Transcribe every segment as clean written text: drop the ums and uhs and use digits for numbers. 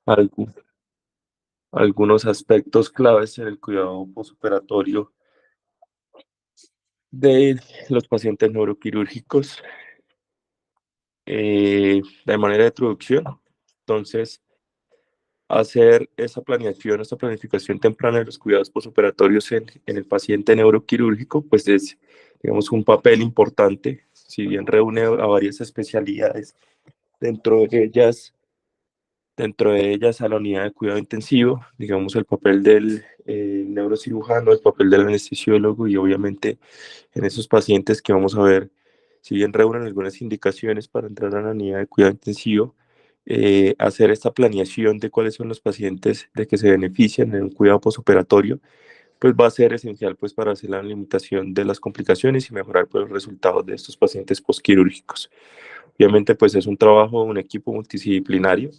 algu- algunos aspectos claves en el cuidado postoperatorio de los pacientes neuroquirúrgicos. De manera de introducción, entonces, hacer esa planificación temprana de los cuidados postoperatorios en el paciente neuroquirúrgico, pues es, digamos, un papel importante, si bien reúne a varias especialidades, dentro de ellas, dentro de ellas a la unidad de cuidado intensivo, digamos, el papel del neurocirujano, el papel del anestesiólogo y obviamente en esos pacientes que vamos a ver, si bien reúnen algunas indicaciones para entrar a la unidad de cuidado intensivo, hacer esta planeación de cuáles son los pacientes de que se benefician en un cuidado postoperatorio, pues va a ser esencial pues para hacer la limitación de las complicaciones y mejorar pues, los resultados de estos pacientes postquirúrgicos. Obviamente pues es un trabajo de un equipo multidisciplinario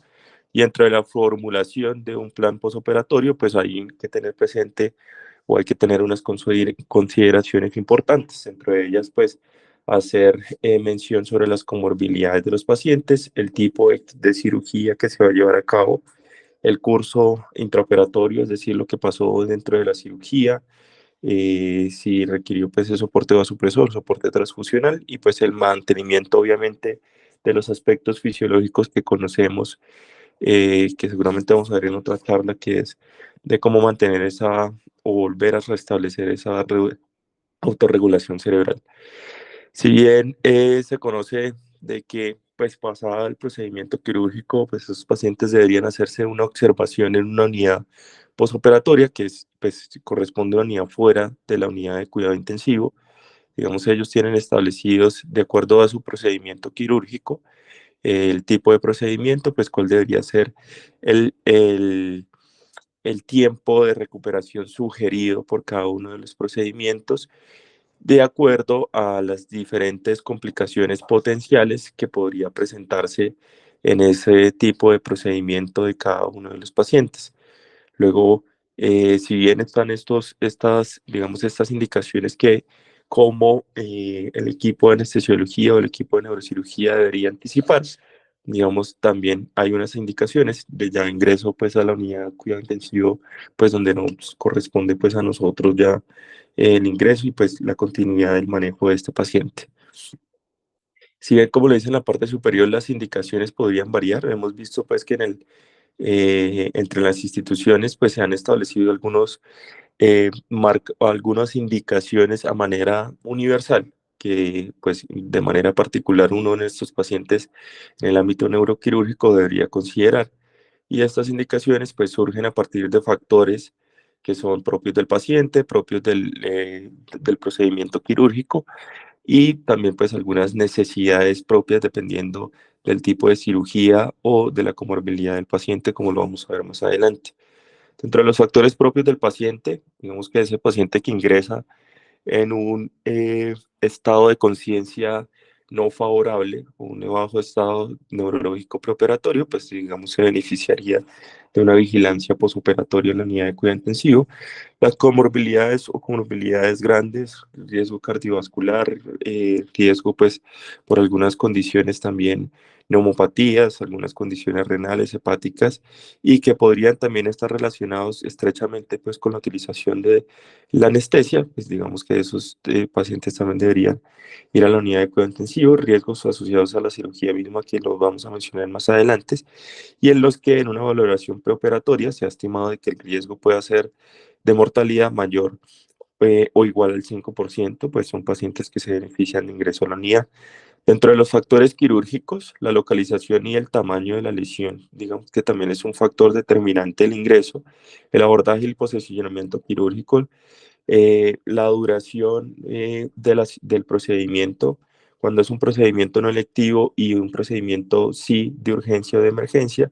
y entre la formulación de un plan postoperatorio pues hay que tener presente o hay que tener unas consideraciones importantes, entre ellas pues hacer mención sobre las comorbilidades de los pacientes, el tipo de cirugía que se va a llevar a cabo, el curso intraoperatorio, es decir, lo que pasó dentro de la cirugía, si requirió pues el soporte vasopresor, soporte transfusional y pues el mantenimiento obviamente de los aspectos fisiológicos que conocemos, que seguramente vamos a ver en otra charla, que es de cómo mantener esa o volver a restablecer esa autorregulación cerebral. Si bien se conoce de que pues pasado el procedimiento quirúrgico, pues esos pacientes deberían hacerse una observación en una unidad posoperatoria, que es, pues, corresponde a una unidad fuera de la unidad de cuidado intensivo. Digamos, ellos tienen establecidos, de acuerdo a su procedimiento quirúrgico, el tipo de procedimiento, pues cuál debería ser el, el, el tiempo de recuperación sugerido por cada uno de los procedimientos de acuerdo a las diferentes complicaciones potenciales que podría presentarse en ese tipo de procedimiento de cada uno de los pacientes. Luego, si bien están digamos, estas indicaciones que como el equipo de anestesiología o el equipo de neurocirugía debería anticipar, digamos, también hay unas indicaciones de ya ingreso pues a la unidad de cuidado intensivo, pues donde nos corresponde pues a nosotros ya el ingreso y pues la continuidad del manejo de este paciente. Si bien, como lo dice en la parte superior, las indicaciones podrían variar, hemos visto pues que entre las instituciones pues se han establecido algunas indicaciones a manera universal, que pues de manera particular uno de estos pacientes en el ámbito neuroquirúrgico debería considerar. Y estas indicaciones pues surgen a partir de factores que son propios del paciente, propios del procedimiento quirúrgico y también pues algunas necesidades propias dependiendo del tipo de cirugía o de la comorbilidad del paciente, como lo vamos a ver más adelante. Dentro de los factores propios del paciente, digamos que ese paciente que ingresa en un estado de conciencia no favorable o un bajo estado neurológico preoperatorio, pues digamos se beneficiaría de una vigilancia posoperatoria en la unidad de cuidado intensivo. Las comorbilidades o comorbilidades grandes, riesgo cardiovascular, riesgo pues por algunas condiciones también neumopatías, algunas condiciones renales, hepáticas, y que podrían también estar relacionados estrechamente pues con la utilización de la anestesia, pues digamos que esos pacientes también deberían ir a la unidad de cuidado intensivo, riesgos asociados a la cirugía misma que los vamos a mencionar más adelante, y en los que en una valoración preoperatoria se ha estimado de que el riesgo pueda ser de mortalidad mayor o igual al 5%, pues son pacientes que se benefician de ingreso a la unidad. Dentro de los factores quirúrgicos, la localización y el tamaño de la lesión, digamos que también es un factor determinante del ingreso, el abordaje y el posicionamiento quirúrgico, la duración del procedimiento, cuando es un procedimiento no electivo y un procedimiento sí de urgencia o de emergencia,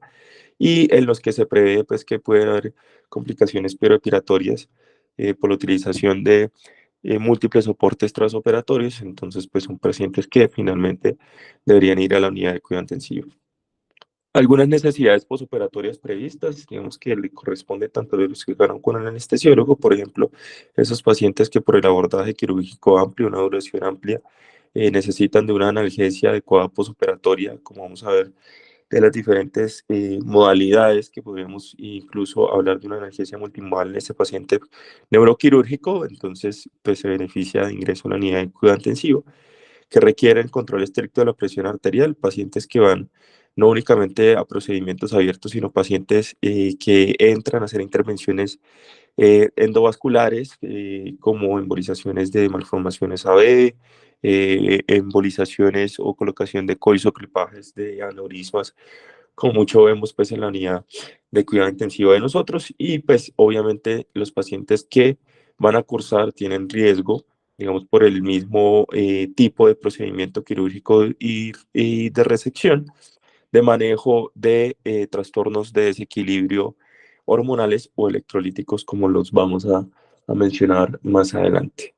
y en los que se prevé pues, que puede haber complicaciones perioperatorias por la utilización de múltiples soportes transoperatorios, entonces pues son pacientes que finalmente deberían ir a la unidad de cuidado intensivo. Algunas necesidades posoperatorias previstas, digamos que le corresponde tanto a los que ganan con el anestesiólogo, por ejemplo, esos pacientes que por el abordaje quirúrgico amplio, una duración amplia, necesitan de una analgesia adecuada posoperatoria, como vamos a ver de las diferentes modalidades que podríamos incluso hablar de una analgesia multimodal en este paciente neuroquirúrgico. Entonces pues se beneficia de ingreso a la unidad de cuidado intensivo, que requieren control estricto de la presión arterial, pacientes que van no únicamente a procedimientos abiertos, sino pacientes que entran a hacer intervenciones endovasculares, como embolizaciones de malformaciones AB, embolizaciones o colocación de coisoclipajes de aneurismas, como mucho vemos pues en la unidad de cuidado intensivo de nosotros. Y pues obviamente los pacientes que van a cursar tienen riesgo, digamos, por el mismo tipo de procedimiento quirúrgico y de resección, de manejo de trastornos de desequilibrio hormonales o electrolíticos, como los vamos a mencionar más adelante.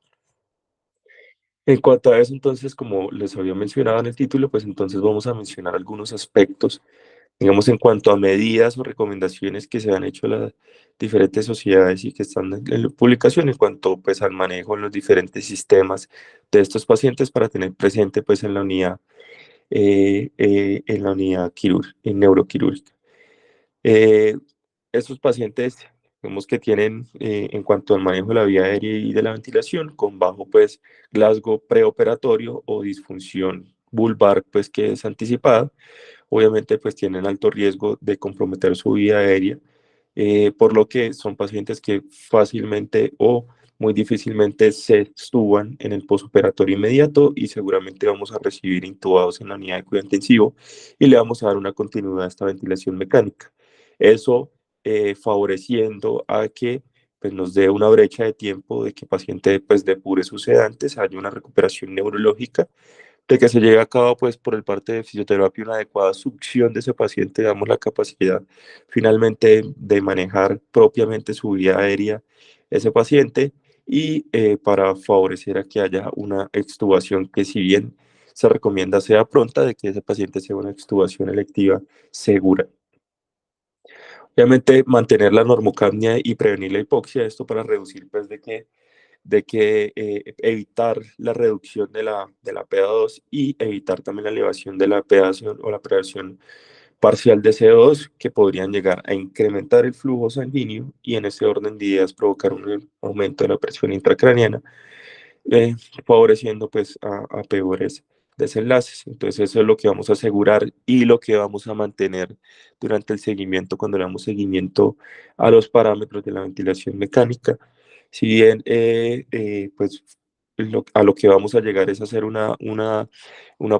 En cuanto a eso, entonces, como les había mencionado en el título, pues entonces vamos a mencionar algunos aspectos, digamos, en cuanto a medidas o recomendaciones que se han hecho las diferentes sociedades y que están en la publicación en cuanto pues al manejo en los diferentes sistemas de estos pacientes para tener presente pues en la unidad en neuroquirúrgica. Estos pacientes, vemos que tienen, en cuanto al manejo de la vía aérea y de la ventilación, con bajo pues Glasgow preoperatorio o disfunción vulvar pues que es anticipada, obviamente pues tienen alto riesgo de comprometer su vía aérea, por lo que son pacientes que fácilmente o muy difícilmente se extuban en el posoperatorio inmediato, y seguramente vamos a recibir intubados en la unidad de cuidado intensivo y le vamos a dar una continuidad a esta ventilación mecánica. Eso favoreciendo a que pues, nos dé una brecha de tiempo de que el paciente pues, depure sus sedantes, haya una recuperación neurológica, de que se lleve a cabo pues por el parte de fisioterapia una adecuada succión de ese paciente, damos la capacidad finalmente de manejar propiamente su vía aérea ese paciente, y para favorecer a que haya una extubación que, si bien se recomienda sea pronta, de que ese paciente sea una extubación electiva segura. Obviamente mantener la normocapnia y prevenir la hipoxia, esto para reducir pues de que evitar la reducción de la PA2 y evitar también la elevación de la PA2 o la presión parcial de CO2, que podrían llegar a incrementar el flujo sanguíneo y, en ese orden de ideas, provocar un aumento de la presión intracraniana, eh, favoreciendo pues a peores desenlaces. Entonces eso es lo que vamos a asegurar y lo que vamos a mantener durante el seguimiento, cuando le damos seguimiento a los parámetros de la ventilación mecánica. Si bien pues a lo que vamos a llegar es hacer una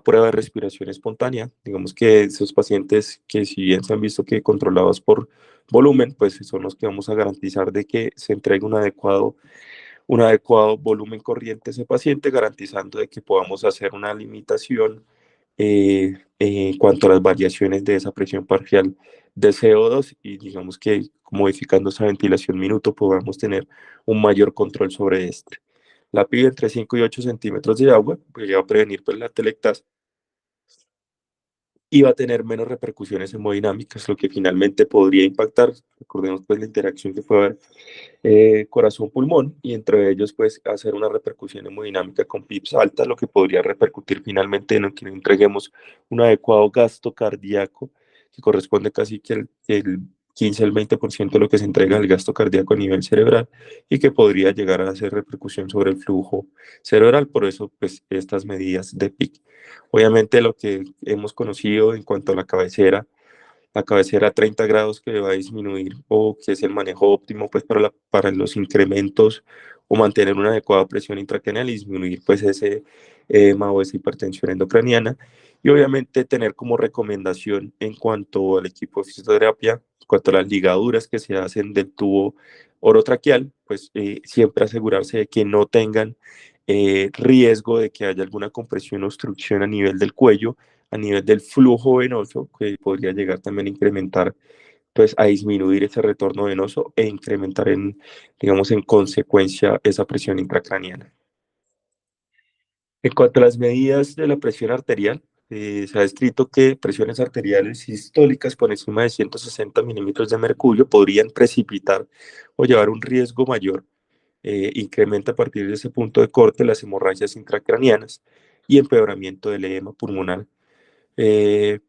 prueba de respiración espontánea, digamos que esos pacientes que, si bien se han visto que controlados por volumen, pues son los que vamos a garantizar de que se entregue un adecuado volumen corriente a ese paciente, garantizando de que podamos hacer una limitación en cuanto a las variaciones de esa presión parcial de CO2, y digamos que modificando esa ventilación minuto podamos tener un mayor control sobre este. La pide entre 5 y 8 centímetros de agua, pues ya va a prevenir pues, la telectasa, y va a tener menos repercusiones hemodinámicas, lo que finalmente podría impactar, recordemos pues la interacción que puede haber corazón-pulmón, y entre ellos pues hacer una repercusión hemodinámica con PIPs alta, lo que podría repercutir finalmente en que entreguemos un adecuado gasto cardíaco, que corresponde casi que el 15 al 20% de lo que se entrega al gasto cardíaco a nivel cerebral, y que podría llegar a hacer repercusión sobre el flujo cerebral. Por eso pues estas medidas de PIC. Obviamente lo que hemos conocido en cuanto a la cabecera a 30 grados, que va a disminuir, o que es el manejo óptimo pues para los incrementos o mantener una adecuada presión intracraneal y disminuir pues ese edema o esa hipertensión endocraniana. Y obviamente tener como recomendación en cuanto al equipo de fisioterapia, en cuanto a las ligaduras que se hacen del tubo orotraqueal, pues siempre asegurarse de que no tengan riesgo de que haya alguna compresión o obstrucción a nivel del cuello, a nivel del flujo venoso, que podría llegar también a incrementar, pues a disminuir ese retorno venoso e incrementar digamos, en consecuencia esa presión intracraniana. En cuanto a las medidas de la presión arterial, se ha descrito que presiones arteriales sistólicas por encima de 160 milímetros de mercurio podrían precipitar o llevar un riesgo mayor. Incrementa a partir de ese punto de corte las hemorragias intracranianas y empeoramiento del edema pulmonar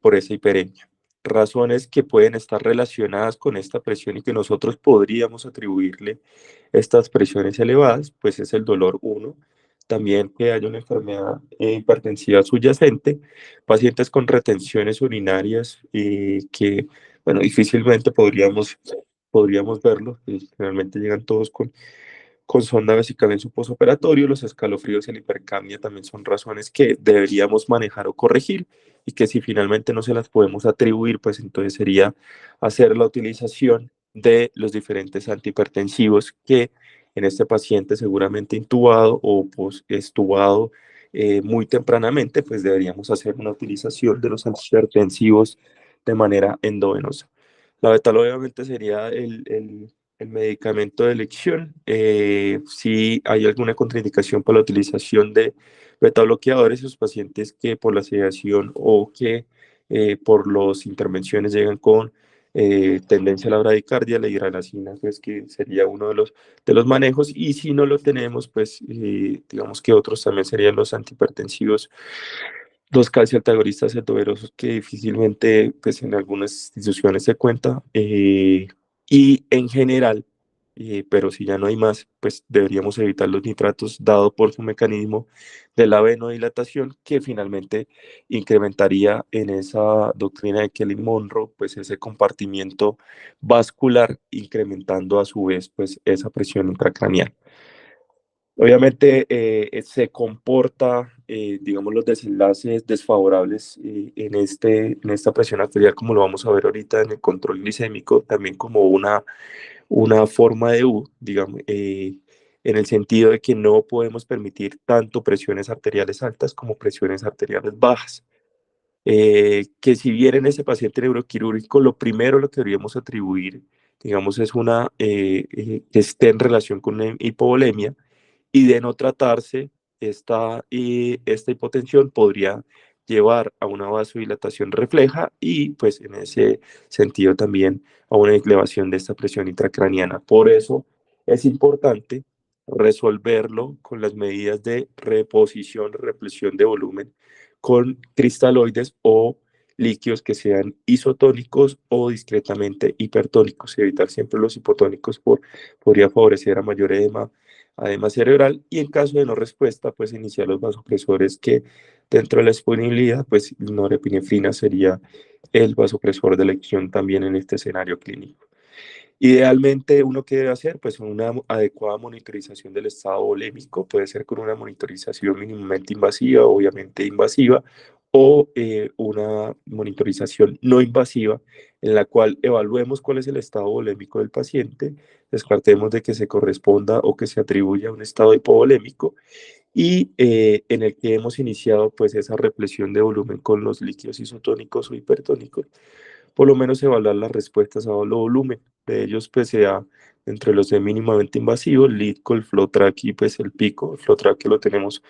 por esa hiperemia. razones que pueden estar relacionadas con esta presión y que nosotros podríamos atribuirle estas presiones elevadas, pues es el dolor uno. También que haya una enfermedad hipertensiva subyacente, pacientes con retenciones urinarias que, bueno, difícilmente podríamos verlo, y generalmente llegan todos con sonda vesical en su posoperatorio. Los escalofríos y la hipercapnia también son razones que deberíamos manejar o corregir, y que si finalmente no se las podemos atribuir, pues entonces sería hacer la utilización de los diferentes antihipertensivos que en este paciente seguramente intubado o postextubado muy tempranamente, pues deberíamos hacer una utilización de los antihipertensivos de manera endovenosa. La betal obviamente sería el medicamento de elección. Si hay alguna contraindicación para la utilización de beta bloqueadores, esos pacientes que por la sedación o que por las intervenciones llegan con tendencia a la bradicardia, la hidralazina, pues que sería uno de los manejos. Y si no lo tenemos, pues digamos que otros también serían los antihipertensivos, los calcialtagonistas cetoverosos, que difícilmente pues en algunas instituciones se cuenta, y en general, pero si ya no hay más, pues deberíamos evitar los nitratos dado por su mecanismo de la venodilatación, que finalmente incrementaría en esa doctrina de Kelly Monroe pues ese compartimiento vascular, incrementando a su vez pues esa presión intracraneal. Obviamente se comporta, digamos, los desenlaces desfavorables en esta presión arterial, como lo vamos a ver ahorita en el control glicémico, también como una forma de U, digamos, en el sentido de que no podemos permitir tanto presiones arteriales altas como presiones arteriales bajas. Que si bien en ese paciente neuroquirúrgico, lo primero lo que deberíamos atribuir, digamos, es que esté en relación con una hipovolemia, y de no tratarse, esta hipotensión podría llevar a una vasodilatación refleja y pues en ese sentido también a una elevación de esta presión intracraniana. Por eso es importante resolverlo con las medidas de reposición, represión de volumen con cristaloides o líquidos que sean isotónicos o discretamente hipertónicos. Evitar siempre los hipotónicos podría favorecer a mayor edema cerebral, y en caso de no respuesta, pues iniciar los vasopresores, que dentro de la disponibilidad, pues norepinefrina sería el vasopresor de elección también en este escenario clínico. Idealmente, uno que debe hacer, pues una adecuada monitorización del estado volémico, puede ser con una monitorización mínimamente invasiva, obviamente invasiva, o una monitorización no invasiva, en la cual evaluemos cuál es el estado volémico del paciente, descartemos de que se corresponda o que se atribuya a un estado hipovolémico, y en el que hemos iniciado pues esa represión de volumen con los líquidos isotónicos o hipertónicos, por lo menos evaluar las respuestas a bajo volumen. De ellos, pues sea entre los de mínimamente invasivos, LIDCO, el FlowTrack y pues el PICO. El FlowTrack que lo tenemos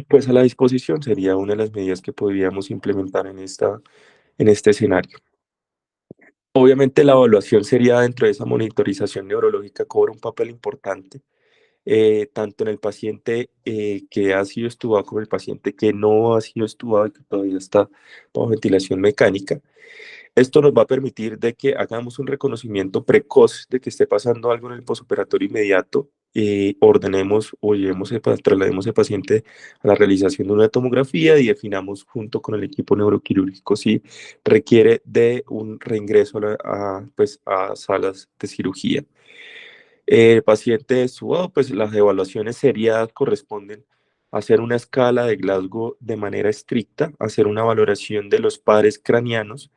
pues a la disposición, sería una de las medidas que podríamos implementar en este escenario. Obviamente la evaluación sería dentro de esa monitorización neurológica, cobra un papel importante, tanto en el paciente que ha sido estubado como el paciente que no ha sido estubado y que todavía está bajo ventilación mecánica. Esto nos va a permitir de que hagamos un reconocimiento precoz de que esté pasando algo en el posoperatorio inmediato, ordenemos o traslademos al paciente a la realización de una tomografía y definamos junto con el equipo neuroquirúrgico si requiere de un reingreso pues, a salas de cirugía. El paciente estubado, pues las evaluaciones seriadas corresponden a hacer una escala de Glasgow de manera estricta, hacer una valoración de los pares craneanos,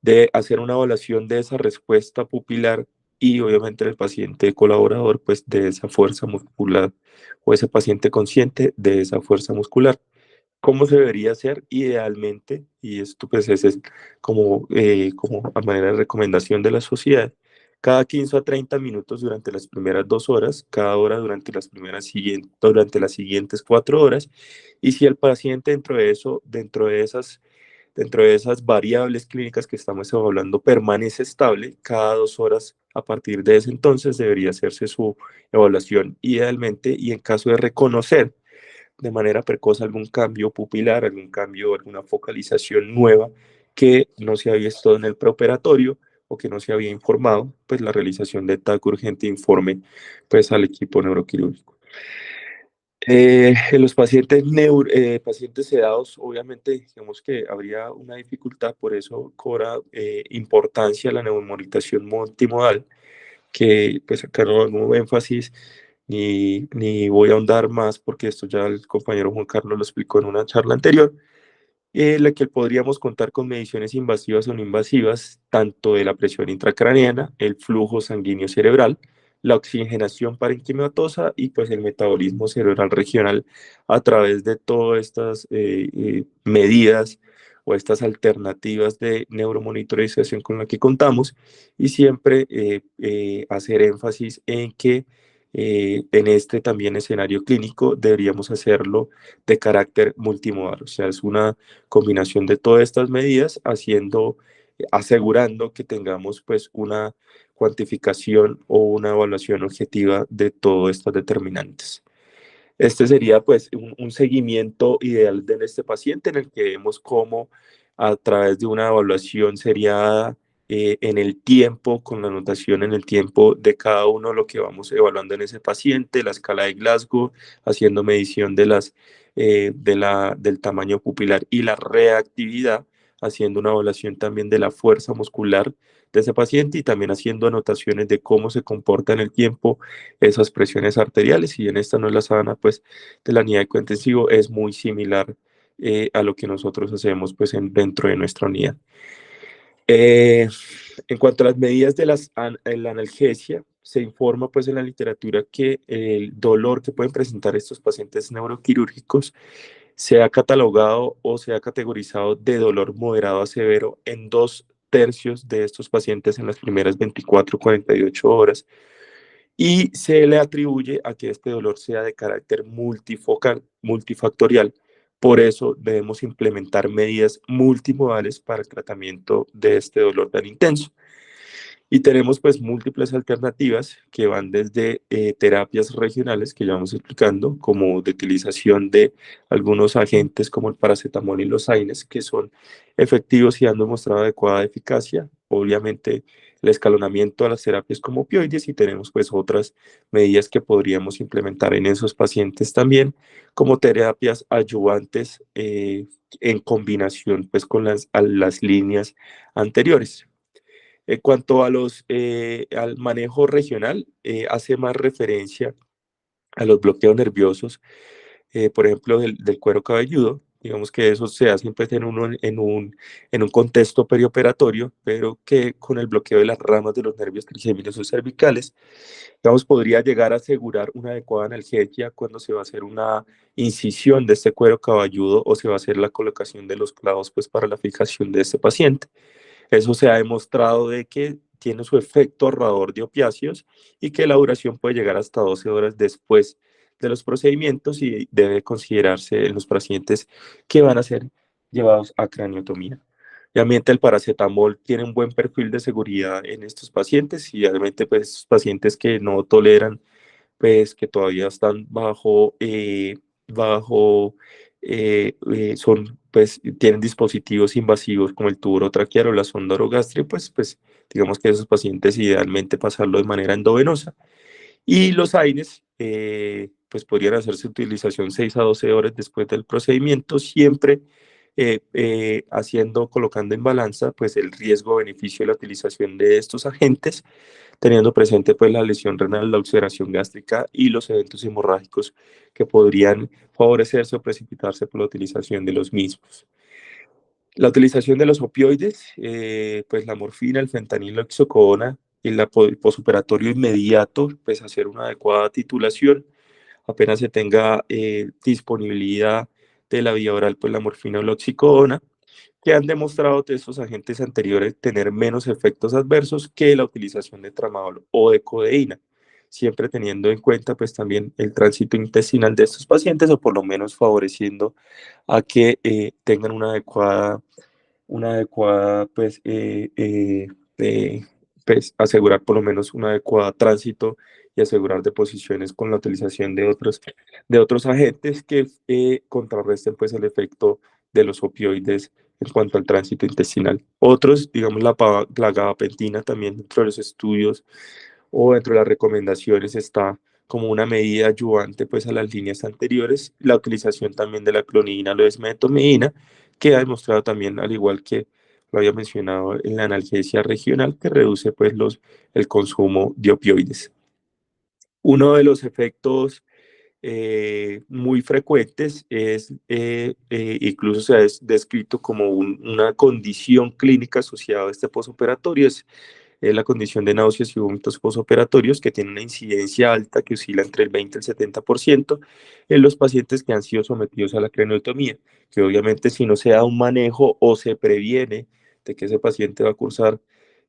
de hacer una evaluación de esa respuesta pupilar, y obviamente el paciente colaborador pues de esa fuerza muscular, o ese paciente consciente de esa fuerza muscular. ¿Cómo se debería hacer idealmente? Y esto pues es como a manera de recomendación de la sociedad: cada 15 a 30 minutos durante las primeras 2 horas, cada hora durante las siguientes 4 horas, y si el paciente dentro de esas variables clínicas que estamos hablando permanece estable, cada 2 horas a partir de ese entonces debería hacerse su evaluación idealmente, y en caso de reconocer de manera precoz algún cambio pupilar, algún cambio, alguna focalización nueva que no se había estado en el preoperatorio o que no se había informado, pues la realización de TAC urgente informe pues al equipo neuroquirúrgico. En los pacientes sedados, obviamente, digamos que habría una dificultad, por eso cobra importancia la neumonización multimodal, que pues acá no hago énfasis ni voy a ahondar más porque esto ya el compañero Juan Carlos lo explicó en una charla anterior, en la que podríamos contar con mediciones invasivas o no invasivas, tanto de la presión intracraneana, el flujo sanguíneo cerebral, la oxigenación parenquimatosa y pues el metabolismo cerebral regional a través de todas estas medidas o estas alternativas de neuromonitorización con la que contamos y siempre hacer énfasis en que en este también escenario clínico deberíamos hacerlo de carácter multimodal, o sea, es una combinación de todas estas medidas, asegurando que tengamos pues una cuantificación o una evaluación objetiva de todas estas determinantes. Este sería pues un seguimiento ideal de este paciente en el que vemos cómo a través de una evaluación seriada en el tiempo, con la anotación en el tiempo de cada uno, lo que vamos evaluando en ese paciente, la escala de Glasgow, haciendo medición del tamaño pupilar y la reactividad, haciendo una evaluación también de la fuerza muscular de ese paciente y también haciendo anotaciones de cómo se comporta en el tiempo esas presiones arteriales. Y en esta no es la sábana pues de la unidad de cuidado intensivo, es muy similar a lo que nosotros hacemos pues dentro de nuestra unidad. En cuanto a las medidas de la analgesia, se informa pues en la literatura que el dolor que pueden presentar estos pacientes neuroquirúrgicos se ha catalogado o se ha categorizado de dolor moderado a severo en 2/3 de estos pacientes en las primeras 24-48 horas y se le atribuye a que este dolor sea de carácter multifocal, multifactorial. Por eso debemos implementar medidas multimodales para el tratamiento de este dolor tan intenso. Y tenemos pues múltiples alternativas que van desde terapias regionales que ya vamos explicando, como de utilización de algunos agentes como el paracetamol y los AINES, que son efectivos y han demostrado adecuada eficacia. Obviamente el escalonamiento a las terapias como opioides y tenemos pues otras medidas que podríamos implementar en esos pacientes también, como terapias ayudantes en combinación pues con las líneas anteriores. En cuanto al manejo regional, hace más referencia a los bloqueos nerviosos, por ejemplo, del cuero cabelludo. Digamos que eso se hace pues, en un contexto perioperatorio, pero que con el bloqueo de las ramas de los nervios trigéminos o cervicales, digamos, podría llegar a asegurar una adecuada analgesia cuando se va a hacer una incisión de este cuero cabelludo o se va a hacer la colocación de los clavos pues, para la fijación de este paciente. Eso se ha demostrado de que tiene su efecto ahorrador de opiáceos y que la duración puede llegar hasta 12 horas después de los procedimientos y debe considerarse en los pacientes que van a ser llevados a craniotomía. Obviamente el paracetamol tiene un buen perfil de seguridad en estos pacientes y obviamente pues pacientes que no toleran pues que todavía están pues tienen dispositivos invasivos como el tubo orotraqueal o la sonda orogástrica, pues digamos que esos pacientes idealmente pasarlo de manera endovenosa. Y los AINES, pues podrían hacerse utilización 6 a 12 horas después del procedimiento, siempre colocando en balanza pues el riesgo-beneficio de la utilización de estos agentes, teniendo presente pues la lesión renal, la ulceración gástrica y los eventos hemorrágicos que podrían favorecerse o precipitarse por la utilización de los mismos. La utilización de los opioides, pues la morfina, el fentanilo, la oxicodona, el posoperatorio inmediato, pues hacer una adecuada titulación, apenas se tenga disponibilidad de la vía oral, pues la morfina o la oxicodona, que han demostrado de estos agentes anteriores tener menos efectos adversos que la utilización de tramadol o de codeína, siempre teniendo en cuenta pues también el tránsito intestinal de estos pacientes o por lo menos favoreciendo a que tengan una adecuada pues asegurar por lo menos un adecuado tránsito y asegurar deposiciones con la utilización de otros agentes que contrarresten pues el efecto de los opioides en cuanto al tránsito intestinal. Otros, digamos, la gabapentina también dentro de los estudios o dentro de las recomendaciones está como una medida ayudante pues a las líneas anteriores, la utilización también de la clonidina, la desmetomidina, que ha demostrado también, al igual que lo había mencionado en la analgesia regional, que reduce pues el consumo de opioides. Uno de los efectos muy frecuentes incluso se ha descrito como una condición clínica asociada a este posoperatorio, es la condición de náuseas y vómitos posoperatorios, que tiene una incidencia alta que oscila entre el 20 y el 70% en los pacientes que han sido sometidos a la craniotomía, que obviamente si no se da un manejo o se previene de que ese paciente va a cursar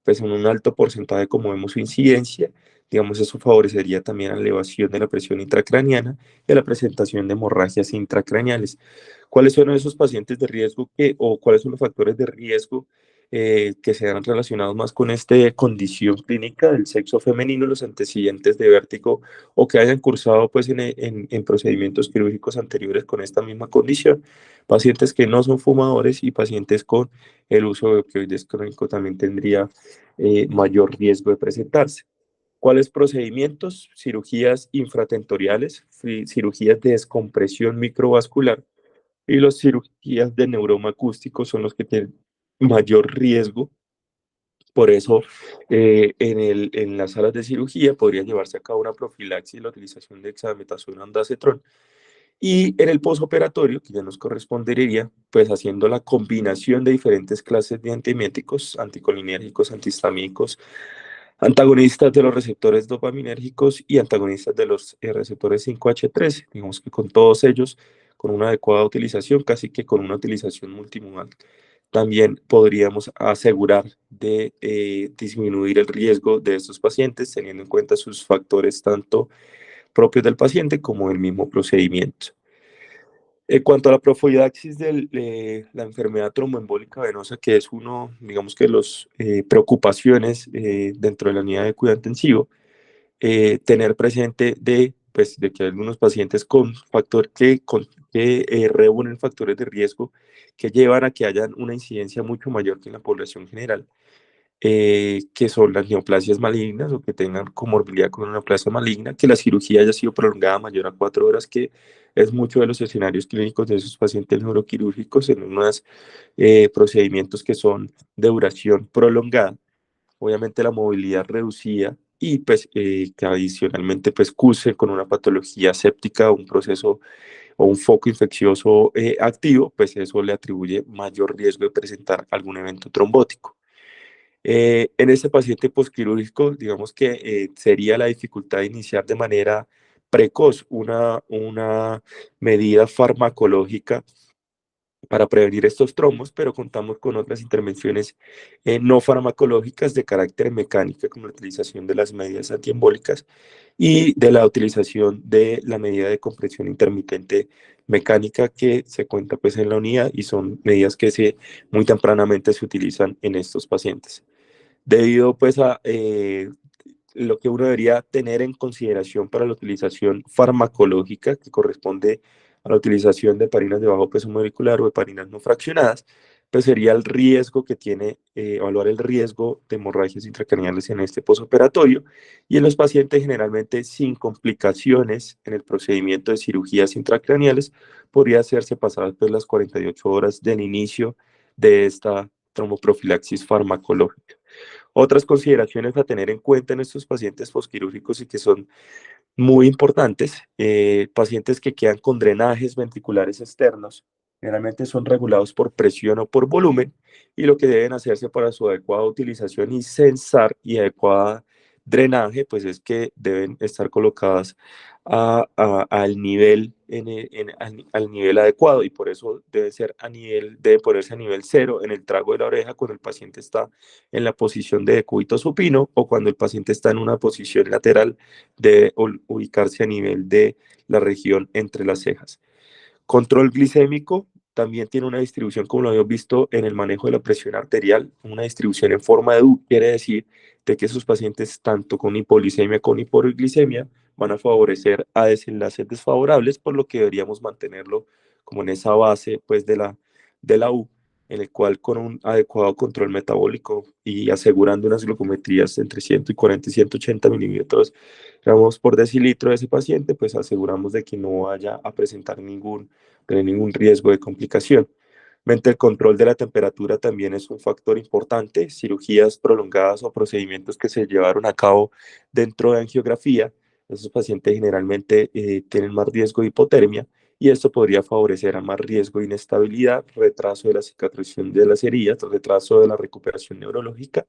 pues en un alto porcentaje, como vemos su incidencia, digamos, eso favorecería también a la elevación de la presión intracraniana y a la presentación de hemorragias intracraneales. ¿Cuáles son esos pacientes de riesgo o cuáles son los factores de riesgo que se han relacionado más con esta condición clínica del sexo femenino, los antecedentes de vértigo o que hayan cursado pues, en procedimientos quirúrgicos anteriores con esta misma condición? Pacientes que no son fumadores y pacientes con el uso de opioides crónico también tendría mayor riesgo de presentarse. ¿Cuáles procedimientos? Cirugías infratentoriales, cirugías de descompresión microvascular y las cirugías de neuroma acústico son los que tienen mayor riesgo. Por eso, en las salas de cirugía podría llevarse a cabo una profilaxis y la utilización de dexametasona ondansetron. Y en el posoperatorio, que ya nos correspondería, pues haciendo la combinación de diferentes clases de antieméticos, anticolinérgicos, antihistamínicos, antagonistas de los receptores dopaminérgicos y antagonistas de los receptores 5H13. Digamos que con todos ellos, con una adecuada utilización, casi que con una utilización multimodal, también podríamos asegurar de disminuir el riesgo de estos pacientes, teniendo en cuenta sus factores tanto propios del paciente como el mismo procedimiento. En cuanto a la profilaxis de la enfermedad tromboembólica venosa, que es uno, digamos que las preocupaciones dentro de la unidad de cuidado intensivo, tener presente de que hay algunos pacientes con reúnen factores de riesgo que llevan a que hayan una incidencia mucho mayor que en la población general, que son las neoplasias malignas o que tengan comorbilidad con una neoplasia maligna, que la cirugía haya sido prolongada mayor a 4 horas, que es mucho de los escenarios clínicos de esos pacientes neuroquirúrgicos en unos procedimientos que son de duración prolongada. Obviamente la movilidad reducida y pues que adicionalmente pues curse con una patología séptica, un proceso o un foco infeccioso activo, pues eso le atribuye mayor riesgo de presentar algún evento trombótico. En este paciente posquirúrgico, digamos que sería la dificultad de iniciar de manera precoz una medida farmacológica para prevenir estos trombos, pero contamos con otras intervenciones no farmacológicas de carácter mecánico, como la utilización de las medidas antiembólicas y de la utilización de la medida de compresión intermitente mecánica que se cuenta pues en la unidad y son medidas que muy tempranamente se utilizan en estos pacientes. Debido pues a lo que uno debería tener en consideración para la utilización farmacológica, que corresponde a la utilización de heparinas de bajo peso molecular o heparinas no fraccionadas, pues sería el riesgo que tiene, evaluar el riesgo de hemorragias intracraneales en este posoperatorio y en los pacientes generalmente sin complicaciones en el procedimiento de cirugías intracraneales, podría hacerse pasadas pues, las 48 horas del inicio de esta tromboprofilaxis farmacológica. Otras consideraciones a tener en cuenta en estos pacientes posquirúrgicos y que son muy importantes, pacientes que quedan con drenajes ventriculares externos, generalmente son regulados por presión o por volumen y lo que deben hacerse para su adecuada utilización y censar y adecuada drenaje, pues es que deben estar colocadas al nivel, al nivel adecuado y por eso debe ponerse a nivel cero en el trago de la oreja cuando el paciente está en la posición de decúbito supino o cuando el paciente está en una posición lateral de ubicarse a nivel de la región entre las cejas. Control glicémico también tiene una distribución, como lo habíamos visto en el manejo de la presión arterial, una distribución en forma de U, quiere decir de que esos pacientes, tanto con hipoglicemia como hiperglicemia, van a favorecer a desenlaces desfavorables, por lo que deberíamos mantenerlo como en esa base pues, de la U. en el cual con un adecuado control metabólico y asegurando unas glucometrías entre 140 y 180 milímetros gramos por decilitro de ese paciente, pues aseguramos de que no vaya a presentar tener ningún riesgo de complicación. El control de la temperatura también es un factor importante. Cirugías prolongadas o procedimientos que se llevaron a cabo dentro de angiografía, esos pacientes generalmente tienen más riesgo de hipotermia y esto podría favorecer a más riesgo de inestabilidad, retraso de la cicatrización de las heridas, retraso de la recuperación neurológica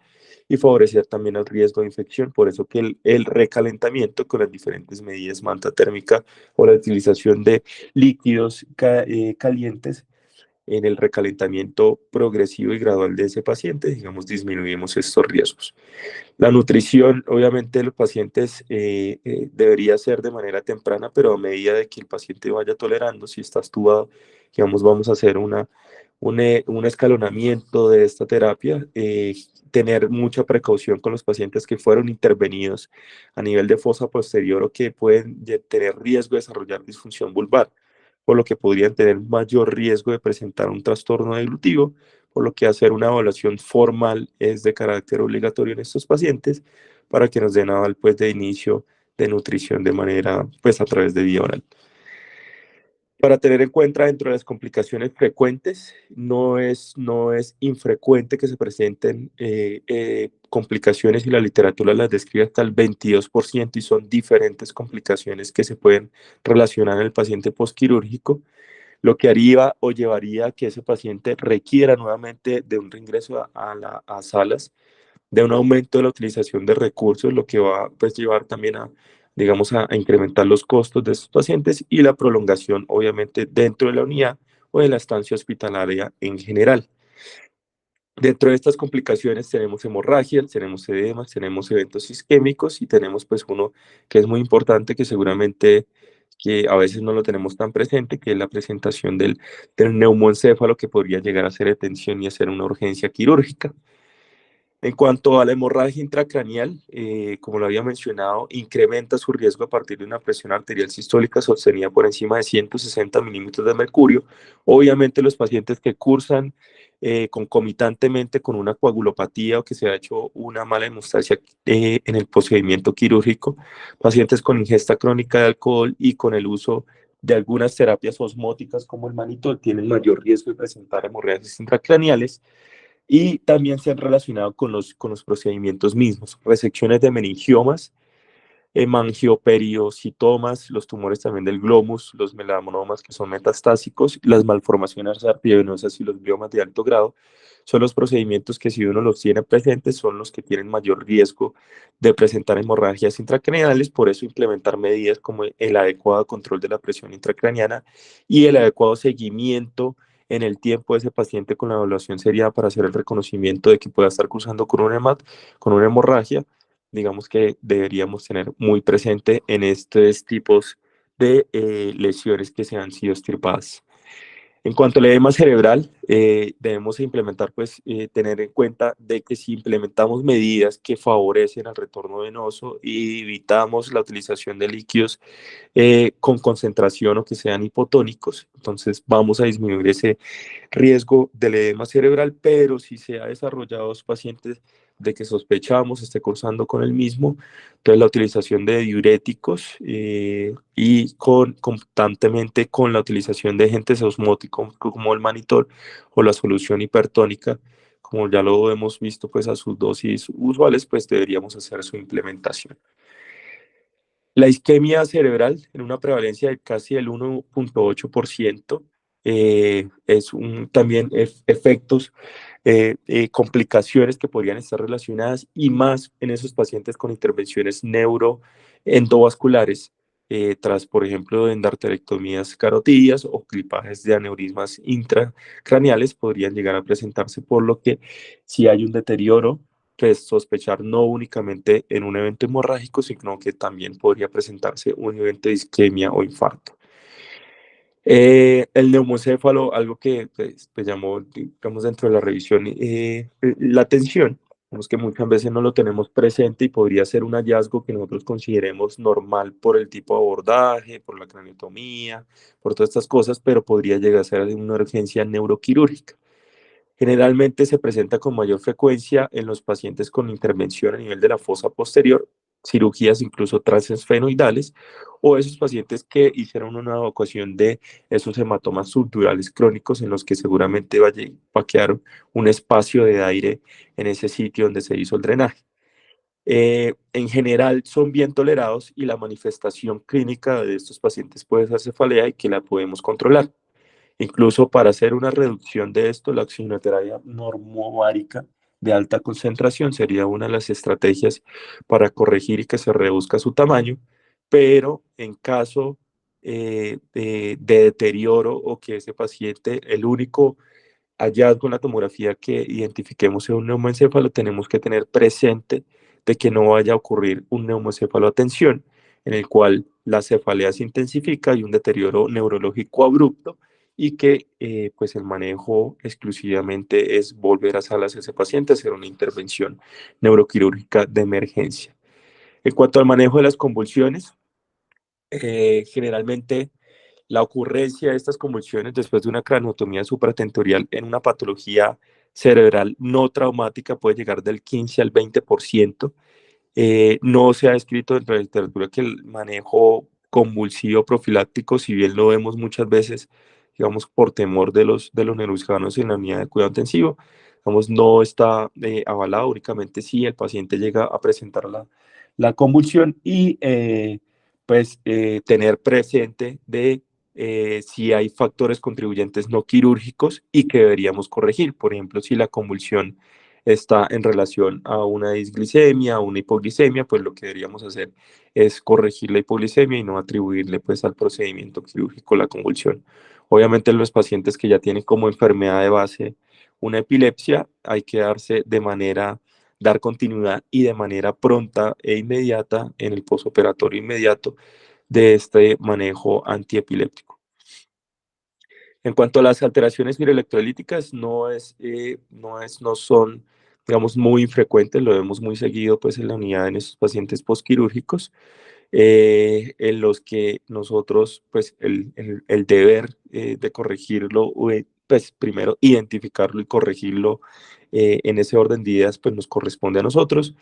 y favorecer también el riesgo de infección. Por eso que el recalentamiento con las diferentes medidas manta térmica o la utilización de líquidos calientes en el recalentamiento progresivo y gradual de ese paciente, digamos, disminuimos estos riesgos. La nutrición, obviamente, de los pacientes debería ser de manera temprana, pero a medida de que el paciente vaya tolerando, si está estubado, digamos, vamos a hacer un escalonamiento de esta terapia, tener mucha precaución con los pacientes que fueron intervenidos a nivel de fosa posterior o que pueden tener riesgo de desarrollar disfunción vulvar, por lo que podrían tener mayor riesgo de presentar un trastorno deglutivo, por lo que hacer una evaluación formal es de carácter obligatorio en estos pacientes para que nos den aval pues, de inicio de nutrición de manera, pues a través de vía oral. Para tener en cuenta dentro de las complicaciones frecuentes, no es infrecuente que se presenten complicaciones y la literatura las describe hasta el 22% y son diferentes complicaciones que se pueden relacionar en el paciente postquirúrgico, lo que haría o llevaría a que ese paciente requiera nuevamente de un reingreso a salas, de un aumento de la utilización de recursos, lo que va pues, llevar también digamos, a incrementar los costos de estos pacientes y la prolongación, obviamente, dentro de la unidad o de la estancia hospitalaria en general. Dentro de estas complicaciones tenemos hemorragias, tenemos edemas, tenemos eventos isquémicos y tenemos pues uno que es muy importante que seguramente que a veces no lo tenemos tan presente, que es la presentación del neumoencéfalo que podría llegar a ser de tensión y a ser una urgencia quirúrgica. En cuanto a la hemorragia intracraneal, como lo había mencionado, incrementa su riesgo a partir de una presión arterial sistólica sostenida por encima de 160 milímetros de mercurio. Obviamente los pacientes que cursan concomitantemente con una coagulopatía o que se ha hecho una mala hemostasia en el procedimiento quirúrgico, pacientes con ingesta crónica de alcohol y con el uso de algunas terapias osmóticas como el manitol tienen mayor riesgo de presentar hemorragias intracraneales y también se han relacionado con los procedimientos mismos, resecciones de meningiomas, hemangioperiocitomas, los tumores también del glomus, los melanomas que son metastásicos, las malformaciones arteriovenosas y los gliomas de alto grado, son los procedimientos que si uno los tiene presentes son los que tienen mayor riesgo de presentar hemorragias intracraneales, por eso implementar medidas como el adecuado control de la presión intracraneana y el adecuado seguimiento en el tiempo de ese paciente con la evaluación sería para hacer el reconocimiento de que pueda estar cursando con con una hemorragia, digamos que deberíamos tener muy presente en estos tipos de lesiones que se han sido extirpadas. En cuanto al edema cerebral, debemos implementar, pues, tener en cuenta de que si implementamos medidas que favorecen al retorno venoso y evitamos la utilización de líquidos con concentración o que sean hipotónicos, entonces vamos a disminuir ese riesgo del edema cerebral, pero si se ha desarrollado los pacientes de que sospechamos esté cursando con el mismo, entonces la utilización de diuréticos y constantemente con la utilización de agentes osmóticos como el manitol o la solución hipertónica, como ya lo hemos visto pues a sus dosis usuales, pues deberíamos hacer su implementación. La isquemia cerebral en una prevalencia de casi el 1.8% también efectos, complicaciones que podrían estar relacionadas y más en esos pacientes con intervenciones neuroendovasculares tras, por ejemplo, endarterectomías carotídeas o clipajes de aneurismas intracraneales podrían llegar a presentarse, por lo que si hay un deterioro pues, sospechar no únicamente en un evento hemorrágico, sino que también podría presentarse un evento de isquemia o infarto. El neumocéfalo, algo que pues, llamó, digamos, dentro de la revisión, la atención, vemos que muchas veces no lo tenemos presente y podría ser un hallazgo que nosotros consideremos normal por el tipo de abordaje, por la craniotomía, por todas estas cosas, pero podría llegar a ser una urgencia neuroquirúrgica. Generalmente se presenta con mayor frecuencia en los pacientes con intervención a nivel de la fosa posterior, cirugías incluso transesfenoidales, o esos pacientes que hicieron una evacuación de esos hematomas subdurales crónicos en los que seguramente va a quedar un espacio de aire en ese sitio donde se hizo el drenaje. En general son bien tolerados y la manifestación clínica de estos pacientes puede ser cefalea y que la podemos controlar. Incluso para hacer una reducción de esto, la oxigenoterapia normovárica de alta concentración sería una de las estrategias para corregir y que se reduzca su tamaño, pero en caso de deterioro o que ese paciente, el único hallazgo en la tomografía que identifiquemos en un neumoencéfalo, tenemos que tener presente de que no vaya a ocurrir un neumoencéfalo a tensión, en el cual la cefalea se intensifica y un deterioro neurológico abrupto, y que pues el manejo exclusivamente es volver a salas a ese paciente, hacer una intervención neuroquirúrgica de emergencia. En cuanto al manejo de las convulsiones, generalmente la ocurrencia de estas convulsiones después de una craneotomía supratentorial en una patología cerebral no traumática puede llegar del 15 al 20%. No se ha descrito dentro de la literatura que el manejo convulsivo profiláctico, si bien lo vemos muchas veces, digamos, por temor de los neurocirujanos en la unidad de cuidado intensivo, digamos, no está avalado, únicamente si el paciente llega a presentar la convulsión y tener presente de si hay factores contribuyentes no quirúrgicos y que deberíamos corregir. Por ejemplo, si la convulsión está en relación a una disglicemia, a una hipoglicemia, pues lo que deberíamos hacer es corregir la hipoglicemia y no atribuirle pues al procedimiento quirúrgico la convulsión. Obviamente en los pacientes que ya tienen como enfermedad de base una epilepsia, hay que dar continuidad y de manera pronta e inmediata en el posoperatorio inmediato de este manejo antiepiléptico. En cuanto a las alteraciones fibroelectrolíticas, no son, digamos, muy frecuentes, lo vemos muy seguido pues, en la unidad en estos pacientes postquirúrgicos, en los que nosotros, pues, el deber de corregirlo, pues, primero identificarlo y corregirlo en ese orden de ideas, pues, nos corresponde a nosotros.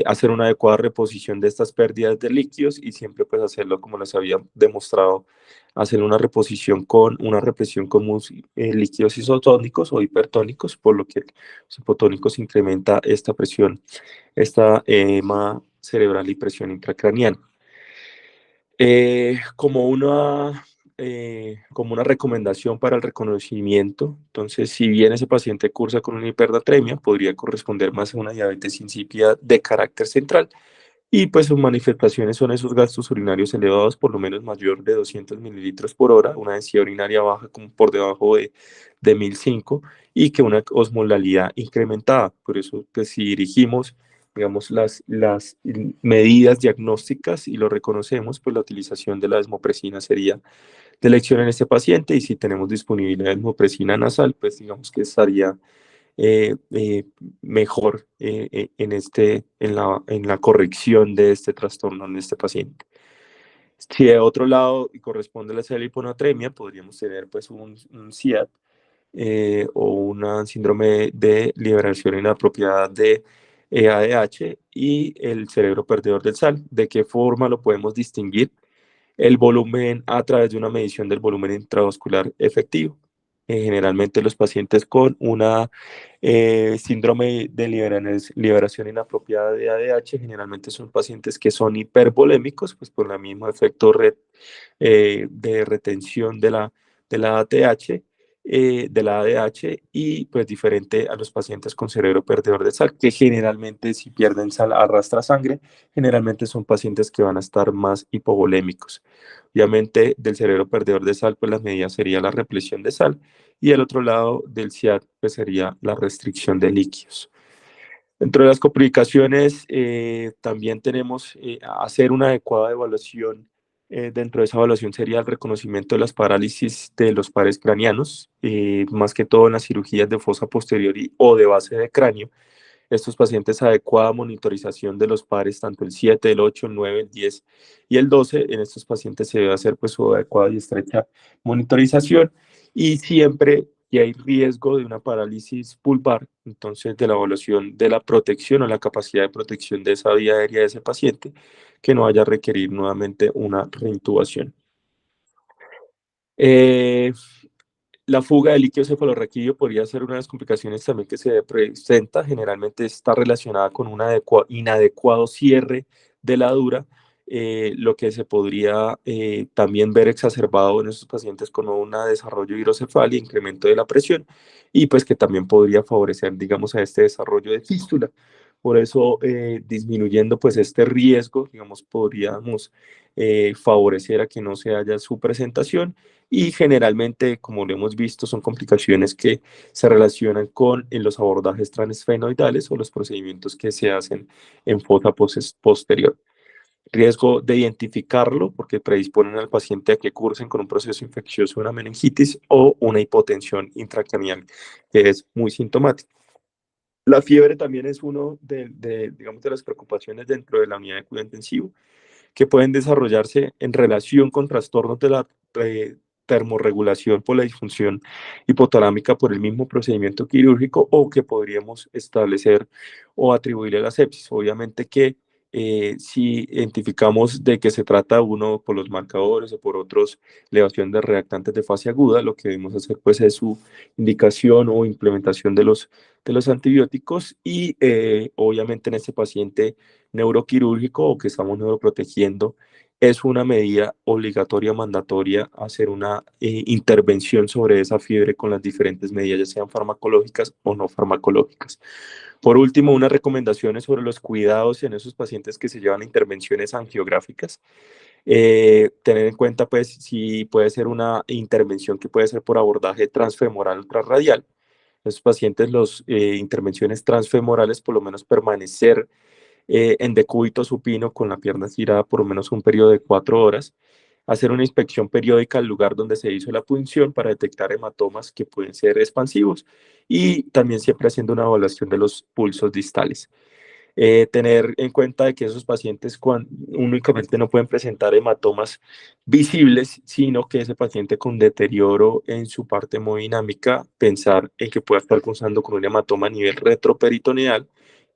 Hacer una adecuada reposición de estas pérdidas de líquidos y siempre, pues, hacerlo como les había demostrado, hacer una reposición con una represión con líquidos isotónicos o hipertónicos, por lo que los hipotónicos incrementa esta presión, esta edema cerebral y presión intracraniana. Eh, como una, como una recomendación para el reconocimiento, entonces, si bien ese paciente cursa con una hipernatremia, podría corresponder más a una diabetes insípida de carácter central, y pues sus manifestaciones son esos gastos urinarios elevados, por lo menos mayor de 200 mililitros por hora, una densidad urinaria baja como por debajo de 1005 y que una osmolalidad incrementada. Por eso, pues si dirigimos, digamos, las medidas diagnósticas y lo reconocemos, pues la utilización de la desmopresina sería de elección en este paciente, y si tenemos disponibilidad de desmopresina nasal, pues digamos que estaría mejor en la corrección de este trastorno en este paciente. Si de otro lado y corresponde a la hiponatremia, podríamos tener pues un SIAD o un síndrome de liberación inapropiada de ADH y el cerebro perdedor del sal. ¿De qué forma lo podemos distinguir? El volumen a través de una medición del volumen intravascular efectivo. Generalmente los pacientes con una síndrome de liberación inapropiada de ADH generalmente son pacientes que son hipervolémicos, pues por el mismo efecto de retención de la ATH, de la ADH, y pues diferente a los pacientes con cerebro perdedor de sal, que generalmente si pierden sal arrastra sangre, generalmente son pacientes que van a estar más hipovolémicos. Obviamente del cerebro perdedor de sal, pues la medida sería la represión de sal, y el otro lado del SIAD pues sería la restricción de líquidos. Dentro de las complicaciones, también tenemos hacer una adecuada evaluación. Dentro de esa evaluación sería el reconocimiento de las parálisis de los pares craneanos, más que todo en las cirugías de fosa posterior o de base de cráneo. Estos pacientes, adecuada monitorización de los pares, tanto el 7, el 8, el 9, el 10 y el 12. En estos pacientes se debe hacer pues su adecuada y estrecha monitorización, y siempre y hay riesgo de una parálisis pulvar, entonces de la evaluación de la protección o la capacidad de protección de esa vía aérea de ese paciente, que no vaya a requerir nuevamente una reintubación. Eh, la fuga de líquido cefalorraquídeo podría ser una de las complicaciones también que se presenta. Generalmente está relacionada con un inadecuado cierre de la dura, lo que se podría también ver exacerbado en estos pacientes con un desarrollo hidrocefalia, incremento de la presión, y pues que también podría favorecer, digamos, a este desarrollo de fístula. Por eso, disminuyendo pues este riesgo, digamos, podríamos favorecer a que no se haya su presentación y generalmente, como lo hemos visto, son complicaciones que se relacionan con los abordajes transfenoidales o los procedimientos que se hacen en fosa posterior. Riesgo de identificarlo porque predisponen al paciente a que cursen con un proceso infeccioso, una meningitis o una hipotensión intracraneal, que es muy sintomático. La fiebre también es uno digamos, de las preocupaciones dentro de la unidad de cuidado intensivo, que pueden desarrollarse en relación con trastornos de la termorregulación por la disfunción hipotalámica por el mismo procedimiento quirúrgico o que podríamos establecer o atribuirle a la sepsis. Obviamente que si identificamos de que se trata uno por los marcadores o por otros elevación de reactantes de fase aguda, lo que debemos hacer pues es su indicación o implementación de los antibióticos y obviamente en este paciente neuroquirúrgico o que estamos neuroprotegiendo, es una medida obligatoria, mandatoria, hacer una intervención sobre esa fiebre con las diferentes medidas, ya sean farmacológicas o no farmacológicas. Por último, unas recomendaciones sobre los cuidados en esos pacientes que se llevan a intervenciones angiográficas. Tener en cuenta, pues, si puede ser una intervención que puede ser por abordaje transfemoral ultrarradial. En esos pacientes, las intervenciones transfemorales, por lo menos permanecer en decúbito supino con la pierna estirada por lo menos un periodo de 4 horas, hacer una inspección periódica al lugar donde se hizo la punción para detectar hematomas que pueden ser expansivos y también siempre haciendo una evaluación de los pulsos distales. Tener en cuenta de que esos pacientes únicamente no pueden presentar hematomas visibles, sino que ese paciente con deterioro en su parte hemodinámica, pensar en que pueda estar cursando con un hematoma a nivel retroperitoneal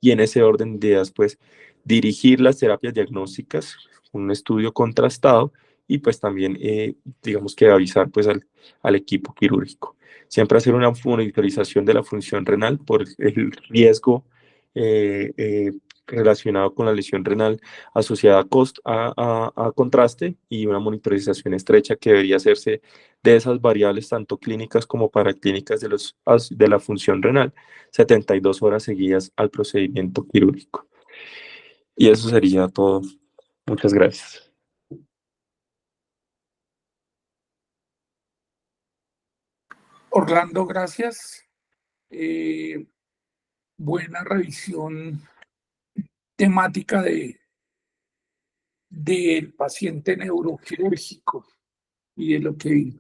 y en ese orden de ideas, pues dirigir las terapias diagnósticas, un estudio contrastado y pues también, digamos que avisar pues al equipo quirúrgico. Siempre hacer una monitorización de la función renal por el riesgo eh, eh, relacionado con la lesión renal asociada a contraste y una monitorización estrecha que debería hacerse de esas variables tanto clínicas como paraclínicas de la función renal, 72 horas seguidas al procedimiento quirúrgico. Y eso sería todo. Muchas gracias. Orlando, gracias. Buena revisión temática del paciente neuroquirúrgico y de lo que